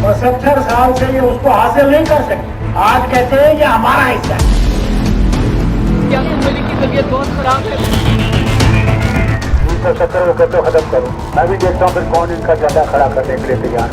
75 साल से ये उसको हासिल नहीं कर सके। आज कहते हैं ये हमारा हिस्सा है। यासीन मलिक की तबीयत बहुत खराब है। 370 को कहते खत्म करो। मैं भी देखता हूँ फिर कौन इनका झंडा खड़ा करने के लिए तैयार।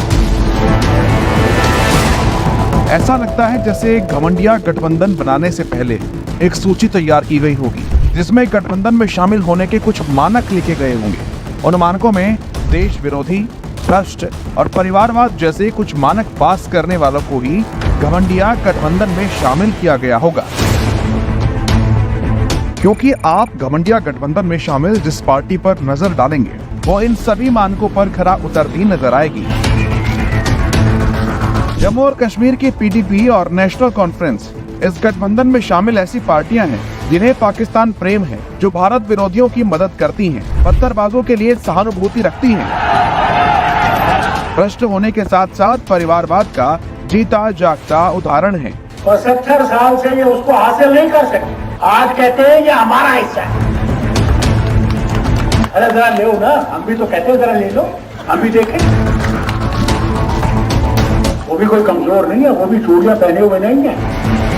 ऐसा लगता है जैसे घमंडिया गठबंधन बनाने से पहले एक सूची तैयार की गई होगी, जिसमें गठबंधन में शामिल होने के कुछ मानक लिखे गए होंगे। उन मानकों में देश विरोधी, भ्रष्ट और परिवारवाद जैसे कुछ मानक पास करने वालों को ही घमंडिया गठबंधन में शामिल किया गया होगा। क्योंकि आप घमंडिया गठबंधन में शामिल जिस पार्टी पर नजर डालेंगे वो इन सभी मानकों पर खरा उतरती नजर आएगी। जम्मू और कश्मीर की पीडीपी और नेशनल कॉन्फ्रेंस इस गठबंधन में शामिल ऐसी पार्टियां हैं जिन्हें पाकिस्तान प्रेम है, जो भारत विरोधियों की मदद करती हैं, पत्थरबाजों के लिए सहानुभूति रखती हैं, भ्रष्ट होने के साथ साथ परिवारवाद का जीता जागता उदाहरण है। 75 साल से ये उसको हासिल नहीं कर सके। आज कहते हैं ये हमारा हिस्सा है। अरे जरा ले ना, हम भी तो कहते हैं जरा ले लो, हम भी देखें। वो भी कोई कमजोर नहीं है, वो भी चूड़ियां पहने हुए नहीं है,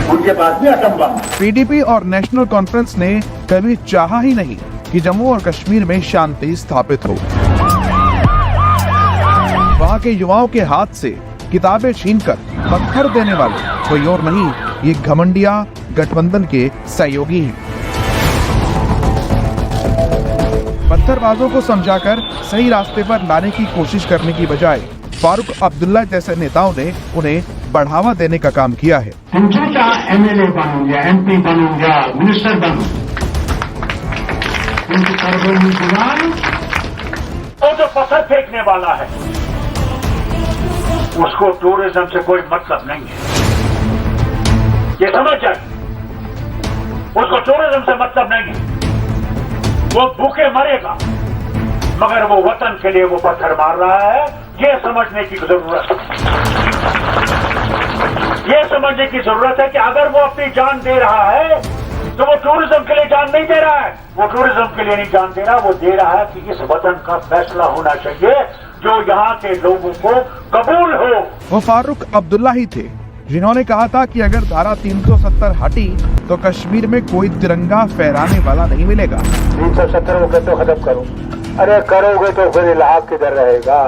उनके पास भी एटम बम। पीडीपी और नेशनल कॉन्फ्रेंस ने कभी चाहा ही नहीं कि जम्मू और कश्मीर में शांति स्थापित हो। वहाँ के युवाओं के हाथ से किताबें छीनकर पत्थर देने वाले कोई और नहीं, ये घमंडिया गठबंधन के सहयोगी हैं। पत्थरबाजों को समझाकर सही रास्ते पर लाने की कोशिश करने की बजाय फारूक अब्दुल्ला जैसे नेताओं ने उन्हें बढ़ावा देने का काम किया है। एमएलए बनूं या एमपी बनूं या मिनिस्टर बनूं, उनकी सरगर्मी जुबान वो जो पत्थर फेंकने वाला है उसको टूरिज्म से कोई मतलब नहीं है, ये समझ जाए। उसको टूरिज्म से मतलब नहीं है, वो भूखे मरेगा मगर वो वतन के लिए वो पत्थर मार रहा है, ये समझने की जरूरत है। ये समझने की जरूरत है कि अगर वो अपनी जान दे रहा है तो वो टूरिज्म के लिए जान नहीं दे रहा है, वो टूरिज्म के लिए नहीं जान दे रहा, वो दे रहा है कि इस वतन का फैसला होना चाहिए जो यहाँ के लोगों को कबूल हो। वो फारूक अब्दुल्ला ही थे जिन्होंने कहा था कि अगर धारा 370 हटी तो कश्मीर में कोई तिरंगा फहराने वाला नहीं मिलेगा। 370 को कहते खत्म करो। अरे करोगे तो फिर इलाहा किधर रहेगा?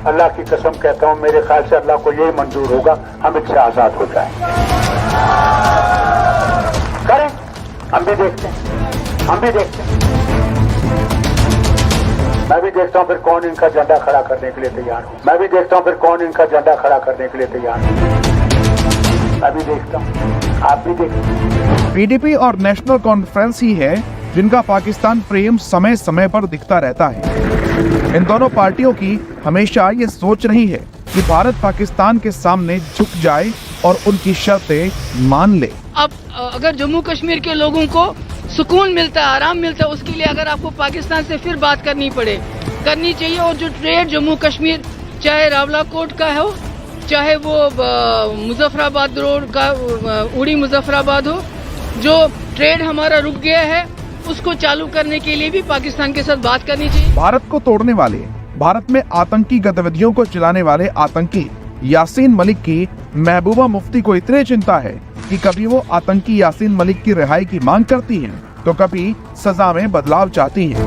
अल्लाह की कसम कहता हूँ, मेरे ख्याल से अल्लाह को यही मंजूर होगा हम इससे आजाद हो जाएं। करें, हम भी देखते हैं, हम भी देखते हैं। मैं भी देखता हूँ फिर कौन इनका झंडा खड़ा करने के लिए तैयार हो। मैं भी देखता हूँ फिर कौन इनका झंडा खड़ा करने के लिए तैयार हो। मैं भी देखता हूँ, आप भी देखते हैं। पीडीपी और नेशनल कॉन्फ्रेंस ही है जिनका पाकिस्तान प्रेम समय समय पर दिखता रहता है। इन दोनों पार्टियों की हमेशा ये सोच रही है कि भारत पाकिस्तान के सामने झुक जाए और उनकी शर्तें मान ले। अब अगर जम्मू कश्मीर के लोगों को सुकून मिलता है, आराम मिलता है, उसके लिए अगर आपको पाकिस्तान से फिर बात करनी चाहिए। और जो ट्रेड जम्मू कश्मीर, चाहे रावलाकोट का हो, चाहे वो मुजफ्फराबाद रोड का उड़ी मुजफ्फराबाद हो, जो ट्रेड हमारा रुक गया है उसको चालू करने के लिए भी पाकिस्तान के साथ बात करनी चाहिए। भारत को तोड़ने वाले, भारत में आतंकी गतिविधियों को चलाने वाले आतंकी यासीन मलिक की महबूबा मुफ्ती को इतनी चिंता है कि कभी वो आतंकी यासीन मलिक की रिहाई की मांग करती हैं, तो कभी सजा में बदलाव चाहती हैं।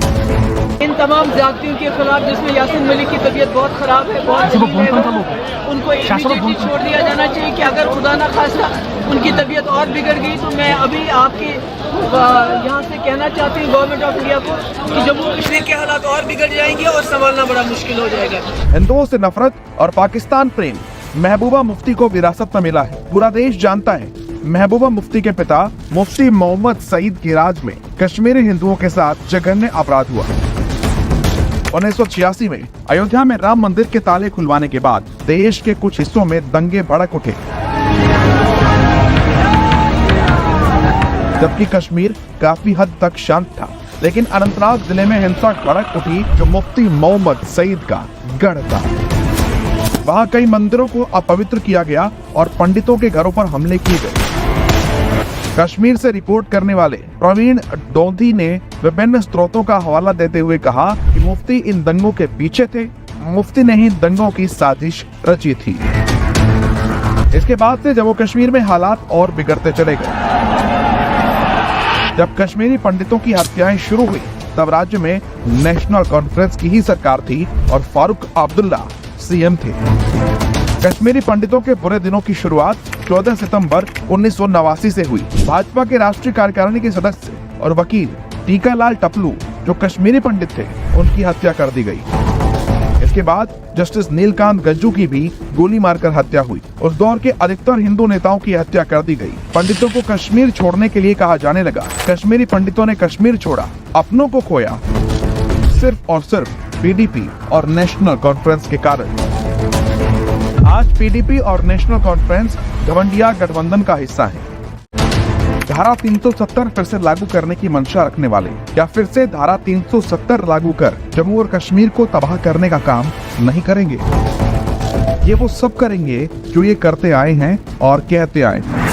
इन तमाम ज्यादतियों के खिलाफ, जिसमें यासीन मलिक की तबीयत बहुत खराब है, बहुत जलील है, उनको इमीडिएटली छोड़ दिया जाना चाहिए कि अगर खुदा न खास्ता उनकी तबीयत और बिगड़ गई तो मैं अभी आपके यहाँ से कहना चाहती हूँ गवर्नमेंट ऑफ इंडिया को कि जम्मू कश्मीर के हालात और बिगड़ जाएंगे और संभालना बड़ा मुश्किल हो जाएगा। हिंदुओं से नफरत और पाकिस्तान प्रेम महबूबा मुफ्ती को विरासत में मिला है। पूरा देश जानता है महबूबा मुफ्ती के पिता मुफ्ती मोहम्मद सईद के राज में कश्मीरी हिंदुओं के साथ जघन्य अपराध हुआ। 1986 में अयोध्या में राम मंदिर के ताले खुलवाने के बाद देश के कुछ हिस्सों में दंगे भड़क उठे, जबकि कश्मीर काफी हद तक शांत था। लेकिन अनंतनाग जिले में हिंसा भड़क उठी जो मुफ्ती मोहम्मद सईद का गढ़ था। वहाँ कई मंदिरों को अपवित्र किया गया और पंडितों के घरों पर हमले किए गए। कश्मीर से रिपोर्ट करने वाले प्रवीण डोधी ने विभिन्न स्रोतों का हवाला देते हुए कहा कि मुफ्ती इन दंगों के पीछे थे, मुफ्ती ने ही दंगों की साजिश रची थी। इसके बाद से जम्मू कश्मीर में हालात और बिगड़ते चले गए। जब कश्मीरी पंडितों की हत्याएं शुरू हुई तब राज्य में नेशनल कॉन्फ्रेंस की ही सरकार थी और फारूक अब्दुल्ला सीएम थे। कश्मीरी पंडितों के बुरे दिनों की शुरुआत 14 सितंबर 1989 से हुई। भाजपा के राष्ट्रीय कार्यकारिणी के सदस्य और वकील टीकालाल टपलू जो कश्मीरी पंडित थे, उनकी हत्या कर दी गई। इसके बाद जस्टिस नीलकांत गज्जू की भी गोली मारकर हत्या हुई। उस दौर के अधिकतर हिंदू नेताओं की हत्या कर दी गई। पंडितों को कश्मीर छोड़ने के लिए कहा जाने लगा। कश्मीरी पंडितों ने कश्मीर छोड़ा, अपनों को खोया, सिर्फ और सिर्फ पीडीपी और नेशनल कॉन्फ्रेंस के कारण। आज पीडीपी और नेशनल कॉन्फ्रेंस घमंडिया गठबंधन का हिस्सा है। धारा 370 फिर से लागू करने की मंशा रखने वाले या फिर से धारा 370 लागू कर जम्मू और कश्मीर को तबाह करने का काम नहीं करेंगे। ये वो सब करेंगे जो ये करते आए हैं और कहते आए हैं।